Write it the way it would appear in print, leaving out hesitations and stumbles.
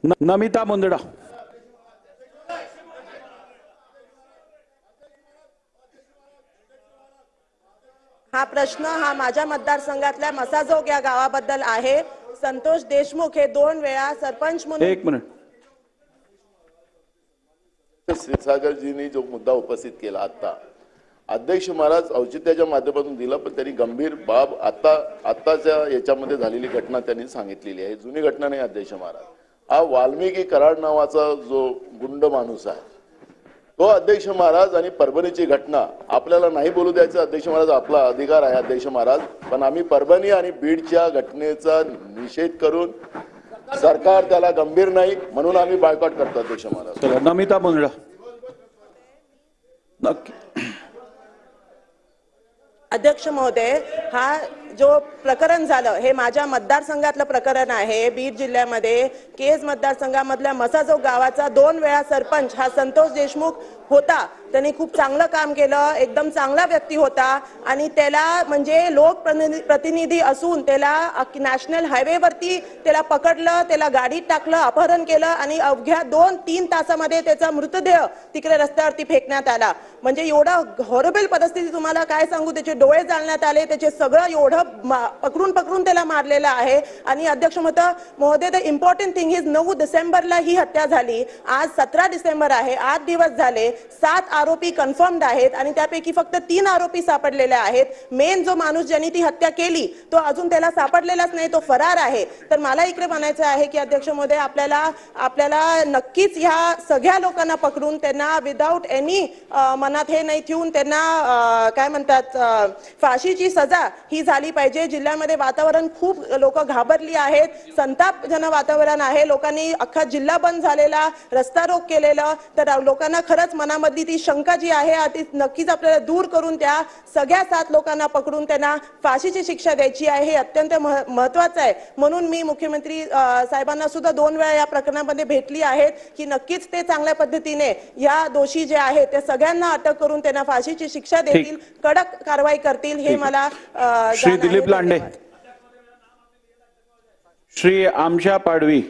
नमिता मुंदडा। हा प्रश्न हा माझ्या मतदारसंघातल्या मसाजोग या गावाबद्दल आहे। संतोष देशमुख हे 2 वेळा सरपंच म्हणून। एक मिनिट। क्षीरसागरजींनी जो मुद्दा उपस्थित केला आता अध्यक्ष महाराज औचित्याच्या माध्यमातून दिला, पण त्यांनी गंभीर बाब आताच्या याच्यामध्ये झालेली घटना त्यांनी सांगितलेली आहे। जुनी घटना नाही अध्यक्ष महाराज। हा वाल्मिकी कराड नावाचा जो गुंड माणूस आहे तो अध्यक्ष महाराज आणि परभणीची घटना आपल्याला नाही बोलू द्यायचं अध्यक्ष महाराज, आपला अधिकार आहे अध्यक्ष महाराज, पण आम्ही परभणी आणि बीडच्या घटनेचा निषेध करून सरकार त्याला गंभीर नाही म्हणून आम्ही बायकॉट करतो अध्यक्ष महाराज। नमिता मुंदडा। अध्यक्ष महोदय, हा जो प्रकरण झालं हे माझ्या मतदारसंघातलं प्रकरण आहे। बीड जिल्ह्यामध्ये केज मतदारसंघामधल्या मसाजोग गावाचा 2 वेळा सरपंच हा संतोष देशमुख होता। त्यांनी खूप चांगलं काम केलं, एकदम चांगला व्यक्ती होता आणि त्याला म्हणजे लोकप्रतिनिधी असून त्याला नॅशनल हायवेवरती त्याला पकडलं, त्याला गाडीत टाकलं, अपहरण केलं आणि अवघ्या 2-3 तासामध्ये त्याचा मृतदेह तिकडे रस्त्यावरती फेकण्यात आला। म्हणजे एवढा हॉरेबल परिस्थिती तुम्हाला काय सांगू, त्याचे डोळे जाळण्यात आले, त्याचे सगळं एवढं पकडून त्याला मारलेलं आहे। आणि अध्यक्ष महोदय, द इम्पॉर्टंट थिंग इज 9 डिसेंबरला ही हत्या झाली, आज 17 डिसेंबर आहे, 8 दिवस झाले, 7 आरोपी कन्फर्म्ड आहेत आणि त्यापैकी फक्त 3 आरोपी सापडलेले आहेत। मेन जो माणूस ज्यांनी ती हत्या केली तो अजून त्याला सापडलेलाच नाही, तो फरार आहे। तर मला इकडे म्हणायचं आहे की अध्यक्ष महोदय, आपल्याला नक्कीच ह्या सगळ्या लोकांना पकडून त्यांना विदाउट एनी मनात हे नाही ठेवून त्यांना काय म्हणतात फाशीची सजा ही झाली पाहिजे। जिल्ह्यामध्ये वातावरण खूप लोक घाबरली आहेत, संतापजनक वातावरण आहे। लोकांनी अख्खा जिल्हा बंद झालेला, रस्ता रोक केलेला, तर लोकांना खरंच मनामधली ती शंका जी आहे ती नक्कीच आपल्याला दूर करून त्या सगळ्या 7 लोकांना पकडून त्यांना फाशीची शिक्षा द्यायची आहे, हे अत्यंत महत्त्वाचं आहे। म्हणून मी मुख्यमंत्री साहेबांना सुद्धा 2 वेळा या प्रकरणामध्ये भेटली आहेत की नक्कीच ते चांगल्या पद्धतीने या दोषी जे आहेत त्या सगळ्यांना अटक करून त्यांना फाशीची शिक्षा देतील, कडक कारवाई करतील, हे मला श्री दिलीप लांडे। श्री आमशा पाडवी।